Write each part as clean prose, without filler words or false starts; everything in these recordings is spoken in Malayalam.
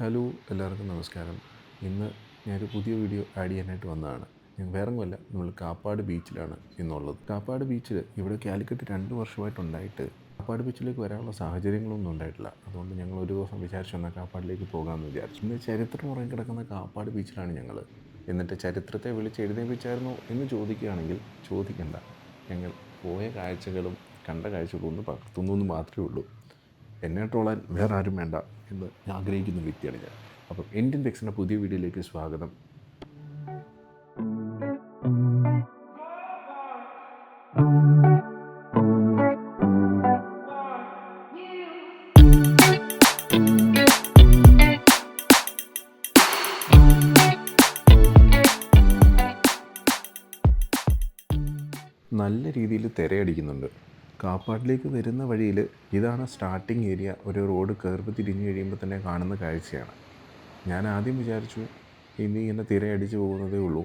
ഹലോ, എല്ലാവർക്കും നമസ്കാരം. ഇന്ന് ഞാനൊരു പുതിയ വീഡിയോ ആഡ് ചെയ്യാനായിട്ട് വന്നതാണ്. ഞാൻ വേറൊന്നുമല്ല, നമ്മൾ കാപ്പാട് ബീച്ചിലാണ് ഇന്നുള്ളത്. കാപ്പാട് ബീച്ചിൽ ഇവിടെ കാലിക്കറ്റ് 2 വർഷമായിട്ടുണ്ടായിട്ട് കാപ്പാട് ബീച്ചിലേക്ക് വരാനുള്ള സാഹചര്യങ്ങളൊന്നും ഉണ്ടായിട്ടില്ല. അതുകൊണ്ട് ഞങ്ങൾ ഒരു ദിവസം വിചാരിച്ചു വന്നാൽ കാപ്പാടിലേക്ക് പോകാമെന്ന് വിചാരിച്ചു. ഇന്ന് ചരിത്രം ഉറങ്ങി കിടക്കുന്ന കാപ്പാട് ബീച്ചിലാണ് ഞങ്ങൾ. എന്നിട്ട് ചരിത്രത്തെ വിളിച്ച് എഴുന്നേൽപ്പിച്ചായിരുന്നോ എന്ന് ചോദിക്കുകയാണെങ്കിൽ ചോദിക്കണ്ട. ഞങ്ങൾ പോയ കാഴ്ചകളും കണ്ട കാഴ്ചകളും ഒന്ന് പകർത്തുന്നു എന്ന് മാത്രമേ ഉള്ളൂ. എന്നെ ട്രോളാൻ വേറെ ആരും വേണ്ട എന്ന് ആഗ്രഹിക്കുന്ന വ്യക്തിയാണ് ഞാൻ. അപ്പം ഇന്ത്യൻ ടെക്സിൻ്റെ പുതിയ വീഡിയോയിലേക്ക് സ്വാഗതം. നല്ല രീതിയിൽ തിരയടിക്കുന്നുണ്ട്. കാപ്പാടിലേക്ക് വരുന്ന വഴിയിൽ ഇതാണ് സ്റ്റാർട്ടിങ് ഏരിയ. ഒരു റോഡ് കയറി തിരിഞ്ഞ് കഴിയുമ്പോൾ തന്നെ കാണുന്ന കാഴ്ചയാണ്. ഞാൻ ആദ്യം വിചാരിച്ചു ഇനി ഇങ്ങനെ തിരയടിച്ച് പോകുന്നതേ ഉള്ളൂ,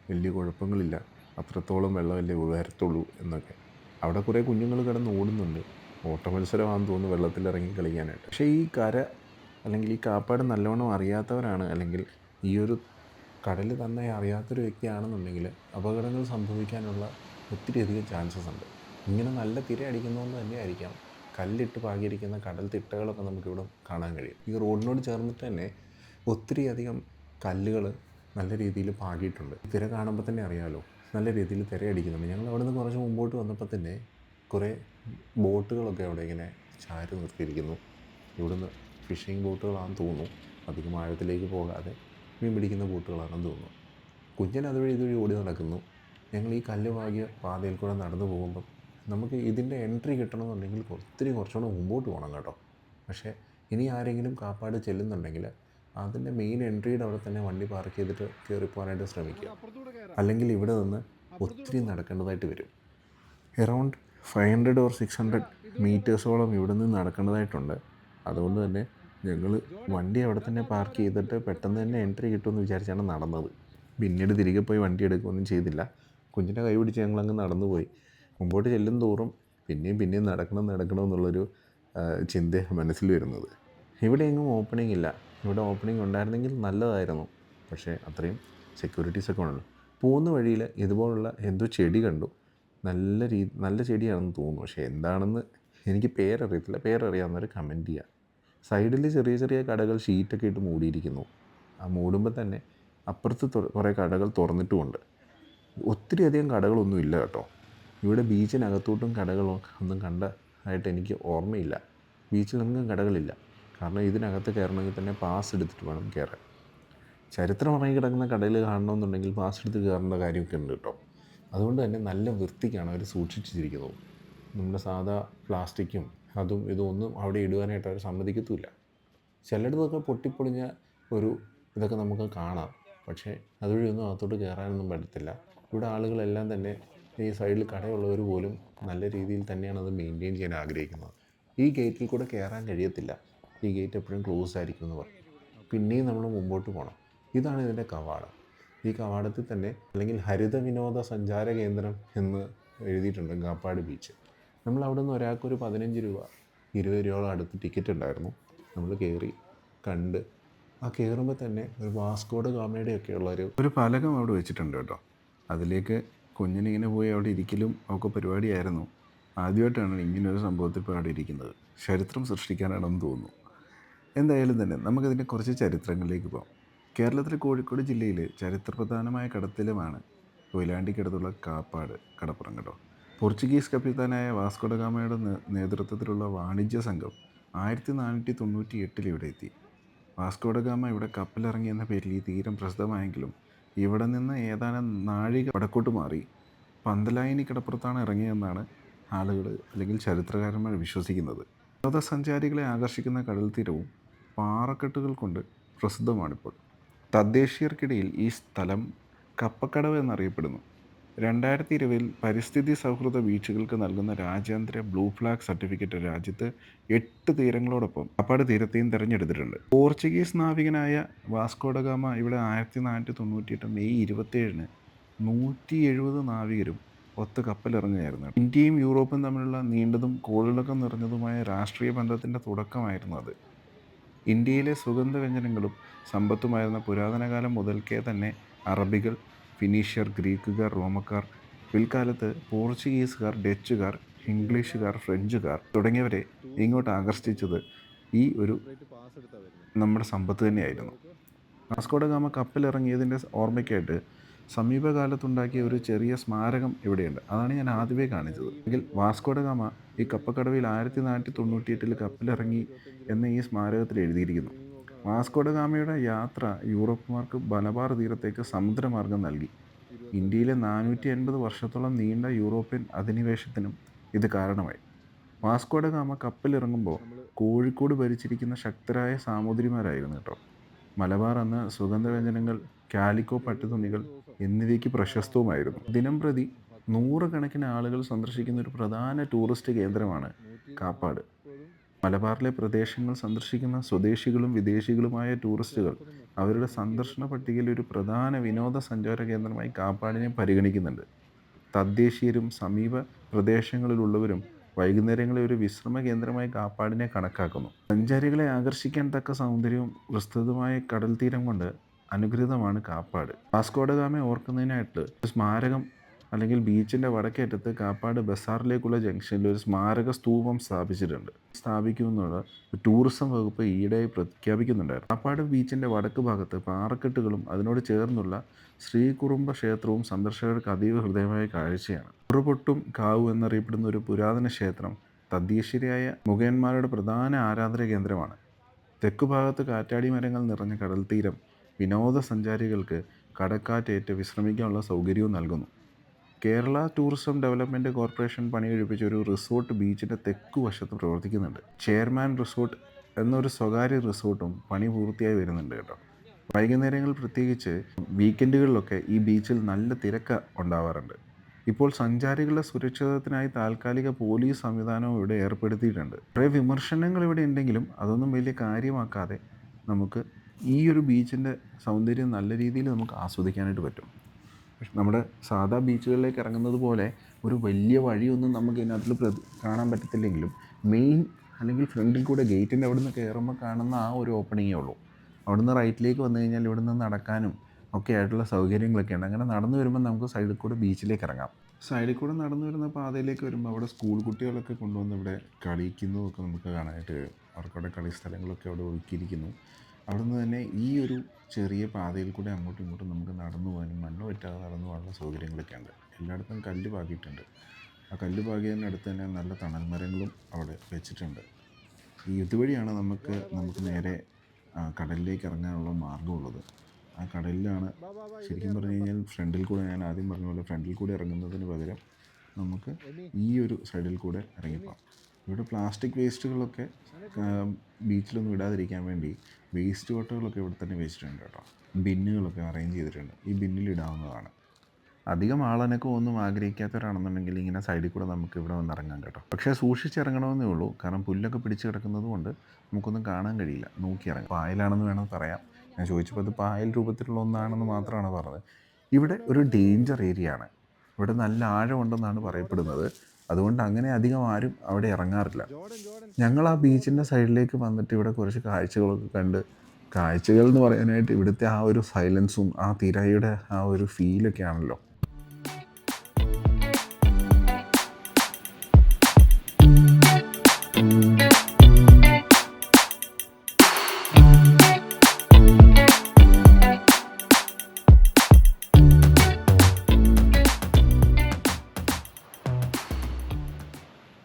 വലിയ കുഴപ്പങ്ങളില്ല, അത്രത്തോളം വെള്ളമല്ലേ വരത്തുള്ളൂ എന്നൊക്കെ. അവിടെ കുറേ കുഞ്ഞുങ്ങൾ കിടന്ന് ഓടുന്നുണ്ട്. ഓട്ട മത്സരമാണെന്ന് തോന്നുന്നു, വെള്ളത്തിലിറങ്ങി കളിക്കാനായിട്ട്. പക്ഷേ ഈ കര അല്ലെങ്കിൽ ഈ കാപ്പാട് നല്ലോണം അറിയാത്തവരാണ്, അല്ലെങ്കിൽ ഈ ഒരു കടൽ തന്നെ അറിയാത്തൊരു വ്യക്തിയാണെന്നുണ്ടെങ്കിൽ അപകടങ്ങൾ സംഭവിക്കാനുള്ള ഒത്തിരിയധികം ചാൻസസ് ഉണ്ട്. ഇങ്ങനെ നല്ല തിര അടിക്കുന്നതുകൊണ്ട് തന്നെ ആയിരിക്കാം കല്ലിട്ട് പാകിയിരിക്കുന്ന കടൽ തിട്ടകളൊക്കെ നമുക്കിവിടെ കാണാൻ കഴിയും. ഈ റോഡിനോട് ചേർന്നിട്ട് തന്നെ ഒത്തിരിയധികം കല്ലുകൾ നല്ല രീതിയിൽ പാകിയിട്ടുണ്ട്. തിര കാണുമ്പോൾ തന്നെ അറിയാമല്ലോ, നല്ല രീതിയിൽ തിരയടിക്കുന്നുണ്ട്. ഞങ്ങൾ അവിടെ നിന്ന് കുറച്ച് മുമ്പോട്ട് വന്നപ്പോൾ തന്നെ കുറേ ബോട്ടുകളൊക്കെ അവിടെ ഇങ്ങനെ ചാരി നിർത്തിയിരിക്കുന്നു. ഇവിടുന്ന് ഫിഷിംഗ് ബോട്ടുകളാണെന്ന് തോന്നുന്നു. അധികം ആഴത്തിലേക്ക് പോകാതെ മീൻ പിടിക്കുന്ന ബോട്ടുകളാണെന്ന് തോന്നുന്നു. കുഞ്ഞൻ അതുവഴി ഇതുവഴി ഓടി നടക്കുന്നു. ഞങ്ങൾ ഈ കല്ല് പാകിയ പാതയിൽ കൂടെ നടന്നു പോകുമ്പം നമുക്ക് ഇതിൻ്റെ എൻട്രി കിട്ടണമെന്നുണ്ടെങ്കിൽ കുറച്ചുകൂടെ മുമ്പോട്ട് പോകണം കേട്ടോ. പക്ഷേ ഇനി ആരെങ്കിലും കാപ്പാട് ചെല്ലുന്നുണ്ടെങ്കിൽ അതിൻ്റെ മെയിൻ എൻട്രിയുടെ അവിടെ തന്നെ വണ്ടി പാർക്ക് ചെയ്തിട്ട് കയറിപ്പോകാനായിട്ട് ശ്രമിക്കുക. അല്ലെങ്കിൽ ഇവിടെ നിന്ന് ഒത്തിരി നടക്കേണ്ടതായിട്ട് വരും. എറൗണ്ട് 500 or 600 മീറ്റേഴ്സോളം ഇവിടെ നിന്ന് നടക്കേണ്ടതായിട്ടുണ്ട്. അതുകൊണ്ട് തന്നെ ഞങ്ങൾ വണ്ടി അവിടെ തന്നെ പാർക്ക് ചെയ്തിട്ട് പെട്ടെന്ന് തന്നെ എൻട്രി കിട്ടുമെന്ന് വിചാരിച്ചാണ് നടന്നത്. പിന്നീട് തിരികെ പോയി വണ്ടി എടുക്കുകയൊന്നും ചെയ്തില്ല. കുഞ്ഞിൻ്റെ കൈ പിടിച്ച് ഞങ്ങളങ്ങ് നടന്നു പോയി. മുമ്പോട്ട് ചെല്ലും തോറും പിന്നെയും നടക്കണം എന്നുള്ളൊരു ചിന്ത മനസ്സിൽ വരുന്നത്. ഇവിടെ എങ്ങും ഓപ്പണിംഗ് ഇല്ല. ഇവിടെ ഓപ്പണിംഗ് ഉണ്ടായിരുന്നെങ്കിൽ നല്ലതായിരുന്നു. പക്ഷേ അത്രയും സെക്യൂരിറ്റീസൊക്കെ ഉണ്ടല്ലോ. പോകുന്ന വഴിയിൽ ഇതുപോലുള്ള എന്തോ ചെടി കണ്ടു. നല്ല ചെടിയാണെന്ന് തോന്നുന്നു. പക്ഷേ എന്താണെന്ന് എനിക്ക് പേരറിയത്തില്ല. പേരറിയാവുന്നവർ കമൻറ്റ് ചെയ്യുക. സൈഡിൽ ചെറിയ കടകൾ ഷീറ്റൊക്കെ ഇട്ട് മൂടിയിരിക്കുന്നു. ആ മൂടുമ്പോൾ തന്നെ അപ്പുറത്ത് കുറേ കടകൾ തുറന്നിട്ടുമുണ്ട്. ഒത്തിരി അധികം കടകളൊന്നും ഇല്ല കേട്ടോ. ഇവിടെ ബീച്ചിനകത്തോട്ടും കടകളൊന്നും കണ്ടതായിട്ട് എനിക്ക് ഓർമ്മയില്ല. ബീച്ചിലൊന്നും കടകളില്ല. കാരണം ഇതിനകത്ത് കയറണമെങ്കിൽ തന്നെ പാസ് എടുത്തിട്ട് വേണം കയറാൻ. ചരിത്രം ഇറങ്ങി കിടക്കുന്ന കടയിൽ കാണണമെന്നുണ്ടെങ്കിൽ പാസ് എടുത്ത് കയറേണ്ട കാര്യമൊക്കെ ഉണ്ട് കേട്ടോ. അതുകൊണ്ട് തന്നെ നല്ല വൃത്തിക്കാണ് അവർ സൂക്ഷിച്ചിരിക്കുന്നത്. നമ്മുടെ സാധാ പ്ലാസ്റ്റിക്കും അതും ഇതൊന്നും അവിടെ ഇടുവാനായിട്ട് അവർ സമ്മതിക്കത്തുമില്ല. ചിലയിടത്തൊക്കെ പൊട്ടിപ്പൊളിഞ്ഞ ഒരു ഇതൊക്കെ നമുക്ക് കാണാം. പക്ഷേ അതുവഴിയൊന്നും അകത്തോട്ട് കയറാനൊന്നും പറ്റത്തില്ല. ഇവിടെ ആളുകളെല്ലാം തന്നെ ഈ സൈഡിൽ കടയുള്ളവർ പോലും നല്ല രീതിയിൽ തന്നെയാണ് അത് മെയിൻറ്റെയിൻ ചെയ്യാൻ ആഗ്രഹിക്കുന്നത്. ഈ ഗേറ്റിൽ കൂടെ കയറാൻ കഴിയത്തില്ല, ഈ ഗേറ്റ് എപ്പോഴും ക്ലോസ് ആയിരിക്കും എന്ന് പറയും. പിന്നെയും നമ്മൾ മുമ്പോട്ട് പോകണം. ഇതാണ് ഇതിൻ്റെ കവാടം. ഈ കവാടത്തിൽ തന്നെ അല്ലെങ്കിൽ ഹരിത വിനോദ സഞ്ചാര കേന്ദ്രം എന്ന് എഴുതിയിട്ടുണ്ട് കാപ്പാട് ബീച്ച്. നമ്മൾ അവിടെ നിന്ന് ഒരാൾക്കൊരു 15 രൂപ 20 രൂപയോളം അടുത്ത് ടിക്കറ്റ് ഉണ്ടായിരുന്നു. നമ്മൾ കയറി കണ്ട് ആ കയറുമ്പോൾ തന്നെ ഒരു വാസ്കോഡ ഗാമയുടെയൊക്കെ ഉള്ളൊരു ഫലകം അവിടെ വെച്ചിട്ടുണ്ട് കേട്ടോ. അതിലേക്ക് കുഞ്ഞിനിങ്ങനെ പോയി അവിടെ ഇരിക്കലും ഒക്കെ പരിപാടിയായിരുന്നു. ആദ്യമായിട്ടാണ് ഇങ്ങനൊരു സംഭവത്തിൽ ഇപ്പോൾ അവിടെ ഇരിക്കുന്നത്. ചരിത്രം സൃഷ്ടിക്കാനാണെന്ന് തോന്നുന്നു. എന്തായാലും തന്നെ നമുക്കതിൻ്റെ കുറച്ച് ചരിത്രങ്ങളിലേക്ക് പോകാം. കേരളത്തിലെ കോഴിക്കോട് ജില്ലയിൽ ചരിത്രപ്രധാനമായ കടത്തിലുമാണ് കൊയിലാണ്ടിക്കടുത്തുള്ള കാപ്പാട് കടപ്പുറം കേട്ടോ. പോർച്ചുഗീസ് കപ്പിത്താനായ വാസ്കോഡ ഗാമയുടെ നേതൃത്വത്തിലുള്ള വാണിജ്യ സംഘം 1498 ഇവിടെ എത്തി. വാസ്കോഡ ഗാമ ഇവിടെ കപ്പലിറങ്ങി എന്ന പേരിൽ ഈ തീരം പ്രസിദ്ധമായെങ്കിലും ഇവിടെ നിന്ന് ഏതാനും നാഴിക വടക്കോട്ട് മാറി പന്തലായനി കടപ്പുറത്താണ് ഇറങ്ങിയെന്നാണ് ആളുകൾ അല്ലെങ്കിൽ ചരിത്രകാരന്മാർ വിശ്വസിക്കുന്നത്. വിനോദസഞ്ചാരികളെ ആകർഷിക്കുന്ന കടൽ തീരവും പാറക്കെട്ടുകൾ കൊണ്ട് പ്രസിദ്ധമാണിപ്പോൾ. തദ്ദേശീയർക്കിടയിൽ ഈ സ്ഥലം കപ്പക്കടവ് എന്നറിയപ്പെടുന്നു. 2020 പരിസ്ഥിതി സൗഹൃദ ബീച്ചുകൾക്ക് നൽകുന്ന രാജ്യാന്തര ബ്ലൂ ഫ്ലാഗ് സർട്ടിഫിക്കറ്റ് രാജ്യത്ത് 8 തീരങ്ങളോടൊപ്പം കാപ്പാട് തീരത്തെയും തിരഞ്ഞെടുത്തിട്ടുണ്ട്. പോർച്ചുഗീസ് നാവികനായ വാസ്കോഡ ഗാമ ഇവിടെ 1498 മെയ് 27-ന് 170 നാവികരും ഒത്ത് കപ്പലിറങ്ങുകയായിരുന്നു. ഇന്ത്യയും യൂറോപ്പും തമ്മിലുള്ള നീണ്ടതും കോളിളക്കം നിറഞ്ഞതുമായ രാഷ്ട്രീയ ബന്ധത്തിൻ്റെ തുടക്കമായിരുന്നു അത്. ഇന്ത്യയിലെ സുഗന്ധവ്യഞ്ജനങ്ങളും സമ്പത്തുമായിരുന്ന പുരാതന കാലം മുതൽക്കേ തന്നെ അറബികൾ, ഫിനീഷ്യർ, ഗ്രീക്കുകാർ, റോമക്കാർ, പിൽക്കാലത്ത് പോർച്ചുഗീസുകാർ, ഡച്ചുകാർ, ഇംഗ്ലീഷുകാർ, ഫ്രഞ്ചുകാർ തുടങ്ങിയവരെ ഇങ്ങോട്ട് ആകർഷിച്ചത് ഈ ഒരു നമ്മുടെ സമ്പത്ത് തന്നെയായിരുന്നു. വാസ്കോഡ ഗാമ കപ്പലിറങ്ങിയതിൻ്റെ ഓർമ്മയ്ക്കായിട്ട് സമീപകാലത്തുണ്ടാക്കിയ ഒരു ചെറിയ സ്മാരകം ഇവിടെയുണ്ട്. അതാണ് ഞാൻ ആദ്യമേ കാണിച്ചത്. എങ്കിൽ വാസ്കോഡ ഗാമ ഈ കപ്പക്കടവിൽ 1498 കപ്പലിറങ്ങി എന്ന് ഈ സ്മാരകത്തിൽ എഴുതിയിരിക്കുന്നു. വാസ്കോഡ ഗാമയുടെ യാത്ര യൂറോപ്പുമാർക്ക് മലബാർ തീരത്തേക്ക് സമുദ്രമാർഗം നൽകി. ഇന്ത്യയിലെ 450 വർഷത്തോളം നീണ്ട യൂറോപ്യൻ അധിനിവേശത്തിനും ഇത് കാരണമായി. വാസ്കോഡ ഗാമ കപ്പലിറങ്ങുമ്പോൾ കോഴിക്കോട് ഭരിച്ചിരിക്കുന്ന ശക്തരായ സാമൂതിരിമാരായിരുന്നു കേട്ടോ. മലബാർ അന്ന് സുഗന്ധവ്യഞ്ജനങ്ങൾ, കാലിക്കോ പട്ടുതുണികൾ എന്നിവയ്ക്ക് പ്രശസ്തവുമായിരുന്നു. ദിനംപ്രതി നൂറുകണക്കിന് ആളുകൾ സന്ദർശിക്കുന്ന ഒരു പ്രധാന ടൂറിസ്റ്റ് കേന്ദ്രമാണ് കാപ്പാട്. മലബാറിലെ പ്രദേശങ്ങൾ സന്ദർശിക്കുന്ന സ്വദേശികളും വിദേശികളുമായ ടൂറിസ്റ്റുകൾ അവരുടെ സന്ദർശന പട്ടികയിൽ ഒരു പ്രധാന വിനോദസഞ്ചാര കേന്ദ്രമായി കാപ്പാടിനെ പരിഗണിക്കുന്നുണ്ട്. തദ്ദേശീയരും സമീപ പ്രദേശങ്ങളിലുള്ളവരും വൈകുന്നേരങ്ങളെ ഒരു വിശ്രമ കേന്ദ്രമായി കാപ്പാടിനെ കണക്കാക്കുന്നു. സഞ്ചാരികളെ ആകർഷിക്കാൻ തക്ക സൗന്ദര്യവും വിസ്തൃതമായ കടൽ തീരം കൊണ്ട് അനുഗ്രഹീതമാണ് കാപ്പാട്. വാസ്കോഡ ഗാമയെ ഓർക്കുന്നതിനായിട്ട് ഒരു സ്മാരകം അല്ലെങ്കിൽ ബീച്ചിൻ്റെ വടക്കേറ്റത്ത് കാപ്പാട് ബസാറിലേക്കുള്ള ജംഗ്ഷനിൽ ഒരു സ്മാരക സ്തൂപം സ്ഥാപിക്കുമെന്നുള്ള ടൂറിസം വകുപ്പ് ഈയിടെയായി പ്രഖ്യാപിക്കുന്നുണ്ടായിരുന്നു. കാപ്പാട് ബീച്ചിൻ്റെ വടക്ക് ഭാഗത്ത് പാറക്കെട്ടുകളും അതിനോട് ചേർന്നുള്ള ശ്രീകുറുമ്പ ക്ഷേത്രവും സന്ദർശകർക്ക് അതീവ ഹൃദയമായ കാഴ്ചയാണ്. ഉറുപൊട്ടും കാവ് എന്നറിയപ്പെടുന്ന ഒരു പുരാതന ക്ഷേത്രം തദ്ദേശീയരായ മുഗയന്മാരുടെ പ്രധാന ആരാധന കേന്ദ്രമാണ്. തെക്കുഭാഗത്ത് കാറ്റാടി മരങ്ങൾ നിറഞ്ഞ കടൽത്തീരം വിനോദസഞ്ചാരികൾക്ക് കടക്കാറ്റേറ്റ് വിശ്രമിക്കാനുള്ള സൗകര്യവും നൽകുന്നു. കേരള ടൂറിസം ഡെവലപ്മെൻറ്റ് കോർപ്പറേഷൻ പണികഴിപ്പിച്ച ഒരു റിസോർട്ട് ബീച്ചിൻ്റെ തെക്കുവശത്ത് പ്രവർത്തിക്കുന്നുണ്ട്. ചെയർമാൻ റിസോർട്ട് എന്നൊരു സ്വകാര്യ റിസോർട്ടും പണി പൂർത്തിയായി വരുന്നുണ്ട് കേട്ടോ. വൈകുന്നേരങ്ങളിൽ പ്രത്യേകിച്ച് വീക്കെൻഡുകളിലൊക്കെ ഈ ബീച്ചിൽ നല്ല തിരക്ക് ഉണ്ടാവാറുണ്ട്. ഇപ്പോൾ സഞ്ചാരികളുടെ സുരക്ഷിതത്വത്തിനായി താൽക്കാലിക പോലീസ് സംവിധാനവും ഇവിടെ ഏർപ്പെടുത്തിയിട്ടുണ്ട്. കുറേ വിമർശനങ്ങൾ ഇവിടെ ഉണ്ടെങ്കിലും അതൊന്നും വലിയ കാര്യമാക്കാതെ നമുക്ക് ഈ ഒരു ബീച്ചിൻ്റെ സൗന്ദര്യം നല്ല രീതിയിൽ നമുക്ക് ആസ്വദിക്കാനായിട്ട് പറ്റും. നമ്മുടെ സാധാ ബീച്ചുകളിലേക്ക് ഇറങ്ങുന്നത് പോലെ ഒരു വലിയ വഴിയൊന്നും നമുക്ക് ഇതിനകത്തിൽ കാണാൻ പറ്റത്തില്ലെങ്കിലും മെയിൻ അല്ലെങ്കിൽ ഫ്രണ്ടിൽ കൂടെ ഗേറ്റിൻ്റെ അവിടെ നിന്ന് കയറുമ്പോൾ കാണുന്ന ആ ഒരു ഓപ്പണിങ്ങേ ഉള്ളൂ. അവിടുന്ന് റൈറ്റിലേക്ക് വന്നു കഴിഞ്ഞാൽ ഇവിടെ നിന്ന് നടക്കാനും ഒക്കെ ആയിട്ടുള്ള സൗകര്യങ്ങളൊക്കെ ഉണ്ട്. അങ്ങനെ നടന്നു വരുമ്പോൾ നമുക്ക് സൈഡിൽ കൂടെ ബീച്ചിലേക്ക് ഇറങ്ങാം. സൈഡിൽ കൂടെ നടന്നു വരുന്ന പാതയിലേക്ക് വരുമ്പോൾ അവിടെ സ്കൂൾ കുട്ടികളൊക്കെ കൊണ്ടുവന്ന് ഇവിടെ കളിക്കുന്നതൊക്കെ നമുക്ക് കാണാനായിട്ട് കഴിയും. അവർക്കവിടെ കളി സ്ഥലങ്ങളൊക്കെ അവിടെ ഒരുക്കിയിരിക്കുന്നു. അവിടുന്ന് തന്നെ ഈ ഒരു ചെറിയ പാതയിൽ കൂടെ അങ്ങോട്ടും ഇങ്ങോട്ടും നമുക്ക് നടന്നു പോകാനും മണ്ണ് പറ്റാതെ നടന്നു പോകാനുള്ള സൗകര്യങ്ങളൊക്കെ ഉണ്ട്. എല്ലായിടത്തും കല്ല് പാകിയിട്ടുണ്ട്. ആ കല്ല് പാകിയതിനടുത്ത് തന്നെ നല്ല തണൽ മരങ്ങളും അവിടെ വെച്ചിട്ടുണ്ട്. ഈ ഇതുവഴിയാണ് നമുക്ക് നേരെ കടലിലേക്ക് ഇറങ്ങാനുള്ള മാർഗ്ഗമുള്ളത്. ആ കടലിലാണ് ശരിക്കും പറഞ്ഞു കഴിഞ്ഞാൽ ഫ്രണ്ടിൽ കൂടെ, ഞാൻ ആദ്യം പറഞ്ഞ പോലെ ഫ്രണ്ടിൽ കൂടെ ഇറങ്ങുന്നതിന് പകരം നമുക്ക് ഈ ഒരു സൈഡിൽ കൂടെ ഇറങ്ങിപ്പോകാം. ഇവിടെ പ്ലാസ്റ്റിക് വേസ്റ്റുകളൊക്കെ ബീച്ചിലൊന്നും ഇടാതിരിക്കാൻ വേണ്ടി വേസ്റ്റ് കൊട്ടകളൊക്കെ ഇവിടെ തന്നെ വെച്ചിട്ടുണ്ട് കേട്ടോ. ബിന്നുകളൊക്കെ അറേഞ്ച് ചെയ്തിട്ടുണ്ട്. ഈ ബിന്നിലിടാവുന്നതാണ്. അധികം ആളനക്കം ഒന്നും ആഗ്രഹിക്കാത്തവരാണെന്നുണ്ടെങ്കിൽ ഇങ്ങനെ സൈഡിൽ കൂടെ നമുക്ക് ഇവിടെ വന്ന് ഇറങ്ങാം കേട്ടോ. പക്ഷേ സൂക്ഷിച്ചിറങ്ങണമെന്നേ ഉള്ളൂ. കാരണം പുല്ലൊക്കെ പിടിച്ച് കിടക്കുന്നത് കൊണ്ട് നമുക്കൊന്നും കാണാൻ കഴിയില്ല. നോക്കി ഇറങ്ങാം. പായലാണെന്ന് വേണം പറയാം. ഞാൻ ചോദിച്ചപ്പോൾ അത് പായൽ രൂപത്തിലുള്ള ഒന്നാണെന്ന് മാത്രമാണ് പറഞ്ഞത്. ഇവിടെ ഒരു ഡേഞ്ചർ ഏരിയ ആണ്. ഇവിടെ നല്ല ആഴമുണ്ടെന്നാണ് പറയപ്പെടുന്നത്. അതുകൊണ്ട് അങ്ങനെ അധികം ആരും അവിടെ ഇറങ്ങാറില്ല. ഞങ്ങൾ ആ ബീച്ചിൻ്റെ സൈഡിലേക്ക് വന്നിട്ട് ഇവിടെ കുറച്ച് കാഴ്ചകളൊക്കെ കണ്ട്, കാഴ്ചകൾ എന്ന് പറയാനായിട്ട് ഇവിടുത്തെ ആ ഒരു സൈലൻസും ആ തിരയുടെ ആ ഒരു ഫീലൊക്കെ ആണല്ലോ.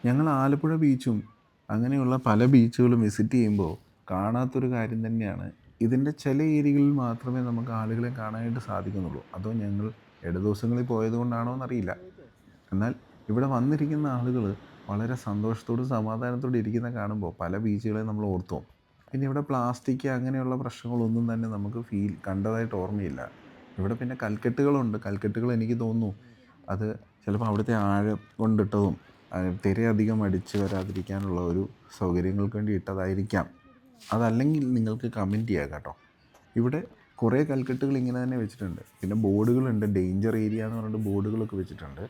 ഞങ്ങൾ ആലപ്പുഴ ബീച്ചും അങ്ങനെയുള്ള പല ബീച്ചുകളും വിസിറ്റ് ചെയ്യുമ്പോൾ കാണാത്തൊരു കാര്യം തന്നെയാണ്, ഇതിൻ്റെ ചില ഏരിയകളിൽ മാത്രമേ നമുക്ക് ആളുകളെ കാണാനായിട്ട് സാധിക്കുന്നുള്ളൂ. അതോ ഞങ്ങൾ ദിവസങ്ങളിൽ പോയതുകൊണ്ടാണോ എന്നറിയില്ല. എന്നാൽ ഇവിടെ വന്നിരിക്കുന്ന ആളുകൾ വളരെ സന്തോഷത്തോടും സമാധാനത്തോടും ഇരിക്കുന്ന കാണുമ്പോൾ പല ബീച്ചുകളെ നമ്മൾ ഓർത്തു പോകും. പിന്നെ ഇവിടെ പ്ലാസ്റ്റിക് അങ്ങനെയുള്ള പ്രശ്നങ്ങളൊന്നും തന്നെ നമുക്ക് കണ്ടതായിട്ട് ഓർമ്മയില്ല. ഇവിടെ പിന്നെ കൽക്കെട്ടുകളുണ്ട്. കൽക്കെട്ടുകൾ എനിക്ക് തോന്നുന്നു അത് ചിലപ്പോൾ അവിടുത്തെ ആഴം കൊണ്ടിട്ടതും തിരയധികം അടിച്ച് വരാതിരിക്കാനുള്ള ഒരു സൗകര്യങ്ങൾക്ക് വേണ്ടി ഇട്ടതായിരിക്കാം. അതല്ലെങ്കിൽ നിങ്ങൾക്ക് കമൻറ്റ് ചെയ്യാം കേട്ടോ. ഇവിടെ കുറേ കൽക്കെട്ടുകൾ ഇങ്ങനെ തന്നെ വെച്ചിട്ടുണ്ട്. പിന്നെ ബോർഡുകളുണ്ട്. ഡേഞ്ചർ ഏരിയ എന്ന് പറഞ്ഞിട്ട് ബോർഡുകളൊക്കെ വെച്ചിട്ടുണ്ട്.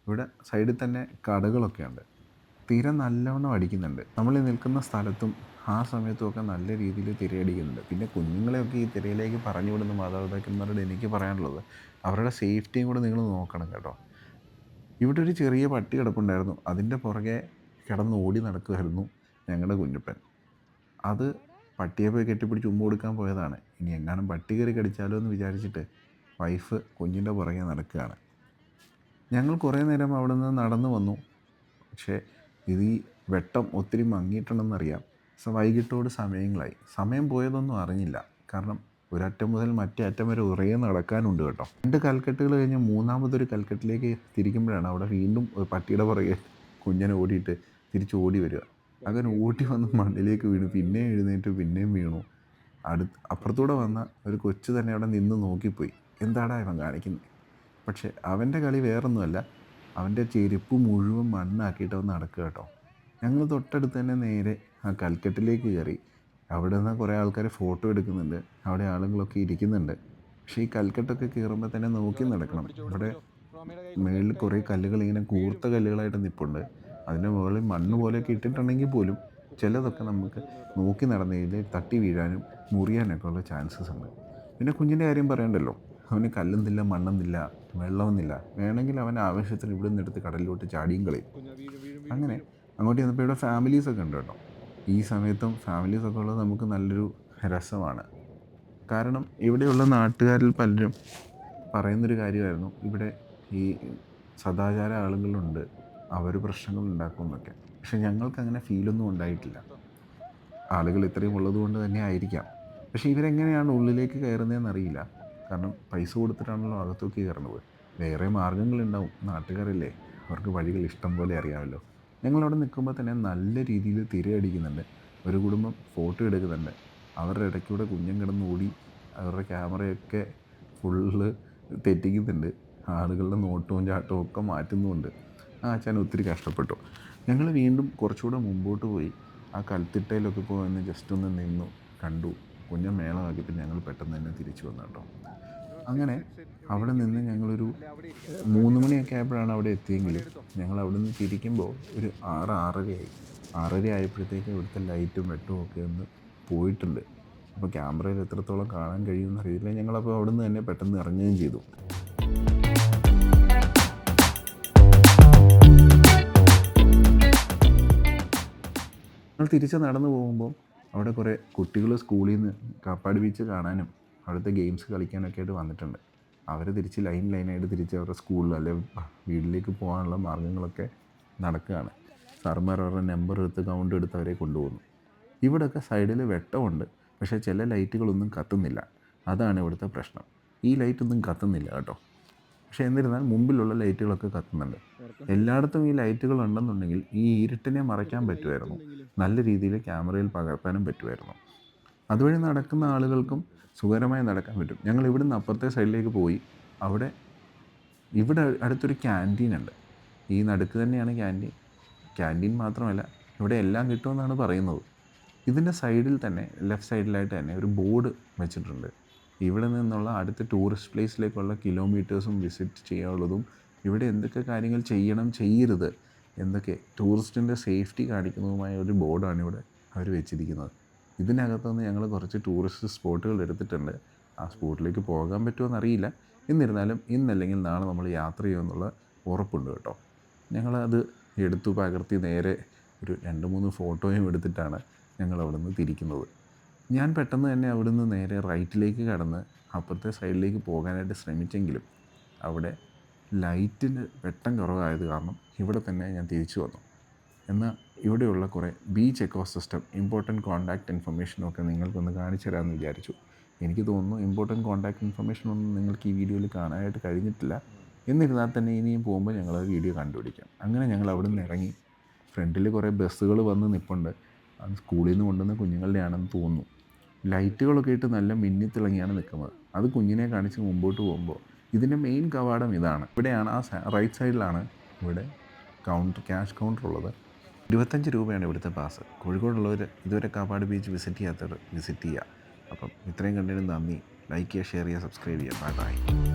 ഇവിടെ സൈഡിൽ തന്നെ കടകളൊക്കെ ഉണ്ട്. തിര നല്ലവണ്ണം അടിക്കുന്നുണ്ട്. നമ്മൾ നിൽക്കുന്ന സ്ഥലത്തും ആ സമയത്തുമൊക്കെ നല്ല രീതിയിൽ തിരയടിക്കുന്നുണ്ട്. പിന്നെ കുഞ്ഞുങ്ങളെയൊക്കെ ഈ തിരയിലേക്ക് പറഞ്ഞു വിടുന്ന മാതാപിതാക്കന്മാരോട് എനിക്ക് പറയാനുള്ളത് അവരുടെ സേഫ്റ്റിയും കൂടെ നിങ്ങൾ നോക്കണം കേട്ടോ. ഇവിടെ ഒരു ചെറിയ പട്ടി കിടപ്പുണ്ടായിരുന്നു. അതിൻ്റെ പുറകെ കിടന്ന് ഓടി നടക്കുമായിരുന്നു ഞങ്ങളുടെ കുഞ്ഞപ്പൻ. അത് പട്ടിയെ പോയി കെട്ടിപ്പിടിച്ച് ഉമ്മ കൊടുക്കാൻ പോയതാണ്. ഇനി എങ്ങാനും പട്ടി കയറി കടിച്ചാലോ എന്ന് വിചാരിച്ചിട്ട് വൈഫ് കുഞ്ഞിൻ്റെ പുറകെ നടക്കുകയാണ്. ഞങ്ങൾ കുറേ നേരം അവിടെ നിന്ന് നടന്നു വന്നു. പക്ഷേ ഇത് ഈ വെട്ടം ഒത്തിരി മങ്ങിയിട്ടുണ്ടെന്നറിയാം. വൈകിട്ടോട് സമയങ്ങളായി. സമയം പോയതൊന്നും അറിഞ്ഞില്ല. കാരണം ഒരറ്റം മുതൽ മറ്റേ അറ്റം വരെ കുറേ നടക്കാനുണ്ട് കേട്ടോ. 2 കൽക്കെട്ടുകൾ കഴിഞ്ഞ് മൂന്നാമതൊരു കൽക്കെട്ടിലേക്ക് തിരിക്കുമ്പോഴാണ് അവിടെ വീണ്ടും ഒരു പട്ടിയുടെ പുറകെ കുഞ്ഞനെ ഓടിയിട്ട് തിരിച്ച് ഓടി വരിക. അങ്ങനെ ഓടി വന്ന് മണ്ണിലേക്ക് വീണു. പിന്നെയും എഴുന്നേറ്റ് പിന്നെയും വീണു. അപ്പുറത്തൂടെ വന്ന ഒരു കൊച്ചു തന്നെ അവിടെ നിന്ന് നോക്കിപ്പോയി. എന്താടാ ഇവൻ കാണിക്കുന്നത്? പക്ഷേ അവൻ്റെ കളി വേറൊന്നുമല്ല. അവൻ്റെ ചെരുപ്പ് മുഴുവൻ മണ്ണാക്കിയിട്ട് അവൻ നടക്കുക കേട്ടോ. ഞങ്ങൾ തൊട്ടടുത്ത് തന്നെ നേരെ ആ കൽക്കെട്ടിലേക്ക് കയറി. അവിടെ നിന്ന് കുറേ ആൾക്കാർ ഫോട്ടോ എടുക്കുന്നുണ്ട്. അവിടെ ആളുകളൊക്കെ ഇരിക്കുന്നുണ്ട്. പക്ഷേ ഈ കൽക്കെട്ടൊക്കെ കയറുമ്പോൾ തന്നെ നോക്കി നടക്കണം. ഇവിടെ മുകളിൽ കുറേ കല്ലുകൾ ഇങ്ങനെ കൂർത്ത കല്ലുകളായിട്ട് നിൽപ്പുണ്ട്. അതിൻ്റെ മുകളിൽ മണ്ണ് പോലെയൊക്കെ ഇട്ടിട്ടുണ്ടെങ്കിൽ പോലും ചിലതൊക്കെ നമുക്ക് നോക്കി നടന്നതിൽ തട്ടി വീഴാനും മുറിയാനൊക്കെ ഉള്ള ചാൻസസ് ഉണ്ട്. പിന്നെ കുഞ്ഞിൻ്റെ കാര്യം പറയണ്ടല്ലോ. അവന് കല്ലുന്നില്ല, മണ്ണെന്നില്ല, വെള്ളമൊന്നുമില്ല. വേണമെങ്കിൽ അവൻ ആവശ്യത്തിന് ഇവിടെ നിന്ന് എടുത്ത് കടലിലോട്ട് ചാടിയും കളയും. അങ്ങനെ അങ്ങോട്ട് ചെന്നപ്പോൾ ഇവിടെ ഫാമിലീസൊക്കെ ഉണ്ട് കേട്ടോ. ഈ സമയത്തും ഫാമിലീസൊക്കെ ഉള്ളത് നമുക്ക് നല്ലൊരു രസമാണ്. കാരണം ഇവിടെയുള്ള നാട്ടുകാരിൽ പലരും പറയുന്നൊരു കാര്യമായിരുന്നു, ഇവിടെ ഈ സദാചാര ആളുകളുണ്ട്, അവർ പ്രശ്നങ്ങൾ ഉണ്ടാക്കുമെന്നൊക്കെ. പക്ഷെ ഞങ്ങൾക്കങ്ങനെ ഫീലൊന്നും ഉണ്ടായിട്ടില്ല. ആളുകൾ ഇത്രയും ഉള്ളത് കൊണ്ട് തന്നെ ആയിരിക്കാം. പക്ഷേ ഇവരെങ്ങനെയാണ് ഉള്ളിലേക്ക് കയറുന്നതെന്നറിയില്ല. കാരണം പൈസ കൊടുത്തിട്ടാണല്ലോ അകത്തേക്ക് കയറുന്നത്. വേറെ മാർഗ്ഗങ്ങളുണ്ടാവും. നാട്ടുകാരല്ലേ, അവർക്ക് വഴികൾ ഇഷ്ടം പോലെ അറിയാമല്ലോ. ഞങ്ങളവിടെ നിൽക്കുമ്പോൾ തന്നെ നല്ല രീതിയിൽ തിരയടിക്കുന്നുണ്ട്. ഒരു കുടുംബം ഫോട്ടോ എടുക്കുന്നുണ്ട്. അവരുടെ ഇടയ്ക്കൂടെ കുഞ്ഞൻ കിടന്ന് ഓടി അവരുടെ ക്യാമറയൊക്കെ ഫുള്ള് തെറ്റിക്കുന്നുണ്ട്. ആളുകളുടെ നോട്ടവും ചാട്ടവും ഒക്കെ മാറ്റുന്നുമുണ്ട്. ആ അച്ഛൻ ഒത്തിരി കഷ്ടപ്പെട്ടു. ഞങ്ങൾ വീണ്ടും കുറച്ചുകൂടെ മുമ്പോട്ട് പോയി ആ കൽത്തിട്ടയിലൊക്കെ പോയി ജസ്റ്റ് ഒന്ന് നിന്നു കണ്ടു. കുഞ്ഞൻ മേളമാക്കിയിട്ട് ഞങ്ങൾ പെട്ടെന്ന് തന്നെ തിരിച്ചു വന്നു കേട്ടോ. അങ്ങനെ അവിടെ നിന്ന് ഞങ്ങളൊരു 3 മണിയൊക്കെ ആയപ്പോഴാണ് അവിടെ എത്തിയെങ്കിലും ഞങ്ങൾ അവിടെ നിന്ന് തിരിക്കുമ്പോൾ ഒരു 6-6:30 6:30 ആയപ്പോഴത്തേക്കും ഇവിടുത്തെ ലൈറ്റും വെട്ടവും ഒക്കെ ഒന്ന് പോയിട്ടുണ്ട്. അപ്പോൾ ക്യാമറയിൽ എത്രത്തോളം കാണാൻ കഴിയുമെന്ന് അറിയില്ല. ഞങ്ങളപ്പോൾ അവിടെ നിന്ന് തന്നെ പെട്ടെന്ന് ഇറങ്ങുകയും ചെയ്തു. ഞങ്ങൾ തിരിച്ച് നടന്നു പോകുമ്പോൾ അവിടെ കുറേ കുട്ടികൾ സ്കൂളിൽ നിന്ന് കാപ്പാട് ബീച്ച് കാണാനും അവിടുത്തെ ഗെയിംസ് കളിക്കാനൊക്കെ ആയിട്ട് വന്നിട്ടുണ്ട്. അവർ തിരിച്ച് ലൈനായിട്ട് തിരിച്ച് അവരുടെ സ്കൂളിൽ അല്ലെങ്കിൽ വീട്ടിലേക്ക് പോകാനുള്ള മാർഗ്ഗങ്ങളൊക്കെ നടക്കുകയാണ്. സാർമാർ അവരുടെ നമ്പർ എടുത്ത് കൗണ്ട് എടുത്ത് അവരെ കൊണ്ടുപോകുന്നു. ഇവിടെയൊക്കെ സൈഡിൽ വെട്ടമുണ്ട്. പക്ഷേ ചില ലൈറ്റുകളൊന്നും കത്തുന്നില്ല. അതാണ് ഇവിടുത്തെ പ്രശ്നം. ഈ ലൈറ്റൊന്നും കത്തുന്നില്ല കേട്ടോ. പക്ഷേ എന്നിരുന്നാൽ മുമ്പിലുള്ള ലൈറ്റുകളൊക്കെ കത്തുന്നുണ്ട്. എല്ലായിടത്തും ഈ ലൈറ്റുകൾ ഉണ്ടെന്നുണ്ടെങ്കിൽ ഈ ഇരുട്ടിനെ മറയ്ക്കാൻ പറ്റുമായിരുന്നു. നല്ല രീതിയിൽ ക്യാമറയിൽ പകർത്താനും പറ്റുമായിരുന്നു. അതുവഴി നടക്കുന്ന ആളുകൾക്കും സുഖകരമായി നടക്കാൻ പറ്റും. ഞങ്ങൾ ഇവിടുന്ന് അപ്പുറത്തെ സൈഡിലേക്ക് പോയി. ഇവിടെ അടുത്തൊരു ക്യാൻറ്റീനുണ്ട്. ഈ നടുക്ക് തന്നെയാണ് ക്യാൻറ്റീൻ. ക്യാൻറ്റീൻ മാത്രമല്ല, ഇവിടെ എല്ലാം കിട്ടുമെന്നാണ് പറയുന്നത്. ഇതിൻ്റെ സൈഡിൽ തന്നെ ലെഫ്റ്റ് സൈഡിലായിട്ട് തന്നെ ഒരു ബോർഡ് വെച്ചിട്ടുണ്ട്. ഇവിടെ നിന്നുള്ള അടുത്ത ടൂറിസ്റ്റ് പ്ലേസിലേക്കുള്ള കിലോമീറ്റേഴ്സും വിസിറ്റ് ചെയ്യാനുള്ളതും ഇവിടെ എന്തൊക്കെ കാര്യങ്ങൾ ചെയ്യണം ചെയ്യരുത് എന്തൊക്കെ ടൂറിസ്റ്റിൻ്റെ സേഫ്റ്റി കാണിക്കുന്നതുമായ ഒരു ബോർഡാണ് ഇവിടെ അവർ വെച്ചിരിക്കുന്നത്. ഇതിനകത്തുനിന്ന് ഞങ്ങൾ കുറച്ച് ടൂറിസ്റ്റ് സ്പോട്ടുകൾ എടുത്തിട്ടുണ്ട്. ആ സ്പോട്ടിലേക്ക് പോകാൻ പറ്റുമോ എന്നറിയില്ല. എന്നിരുന്നാലും ഇന്നല്ലെങ്കിൽ നാളെ നമ്മൾ യാത്ര ചെയ്യുമെന്നുള്ള ഉറപ്പുണ്ട് കേട്ടോ. ഞങ്ങളത് എടുത്തു പകർത്തി നേരെ ഒരു 2-3 ഫോട്ടോയും എടുത്തിട്ടാണ് ഞങ്ങൾ അവിടെ നിന്ന് തിരിക്കുന്നത്. ഞാൻ പെട്ടെന്ന് തന്നെ അവിടെ നിന്ന് നേരെ റൈറ്റിലേക്ക് കടന്ന് അപ്പുറത്തെ സൈഡിലേക്ക് പോകാനായിട്ട് ശ്രമിച്ചെങ്കിലും അവിടെ ലൈറ്റിന് വെട്ടം കുറവായത് കാരണം ഇവിടെ തന്നെ ഞാൻ തിരിച്ചു വന്നു. എന്നാൽ ഇവിടെയുള്ള കുറേ ബീച്ച് എക്കോസിസ്റ്റം ഇമ്പോർട്ടൻറ്റ് കോൺടാക്റ്റ് ഇൻഫർമേഷനൊക്കെ നിങ്ങൾക്കൊന്ന് കാണിച്ചു തരാമെന്ന് വിചാരിച്ചു. എനിക്ക് തോന്നുന്നു ഇമ്പോർട്ടൻറ്റ് കോൺടാക്റ്റ് ഇൻഫർമേഷനൊന്നും നിങ്ങൾക്ക് ഈ വീഡിയോയിൽ കാണാനായിട്ട് കഴിഞ്ഞിട്ടില്ല. എന്നിരുന്നാൽ തന്നെ ഇനിയും പോകുമ്പോൾ ഞങ്ങളത് വീഡിയോ കണ്ടുപിടിക്കാം. അങ്ങനെ ഞങ്ങൾ അവിടെ നിന്ന് ഇറങ്ങി. ഫ്രണ്ടിൽ കുറേ ബസ്സുകൾ വന്ന് നിൽപ്പുണ്ട്. അത് സ്കൂളിൽ നിന്ന് കൊണ്ടുവന്ന കുഞ്ഞുങ്ങളുടെ ആണെന്ന് തോന്നുന്നു. ലൈറ്റുകളൊക്കെ ഇട്ട് നല്ല മിന്നിത്തിളങ്ങിയാണ് നിൽക്കുന്നത്. അത് കുഞ്ഞിനെ കാണിച്ച് മുമ്പോട്ട് പോകുമ്പോൾ ഇതിൻ്റെ മെയിൻ കവാടം ഇതാണ്. ഇവിടെയാണ് റൈറ്റ് സൈഡിലാണ് ഇവിടെ ക്യാഷ് കൗണ്ടർ ഉള്ളത്. 25 രൂപയാണ് ഇവിടുത്തെ പാസ്. കോഴിക്കോടുള്ളവർ ഇതുവരെ കാപ്പാട് ബീച്ച് വിസിറ്റ് ചെയ്യാത്തവർ വിസിറ്റ് ചെയ്യുക. അപ്പം ഇത്രയും കണ്ടതിന് നന്ദി. ലൈക്ക് ചെയ്യുക, ഷെയർ ചെയ്യുക, സബ്സ്ക്രൈബ് ചെയ്യുക. Bye bye.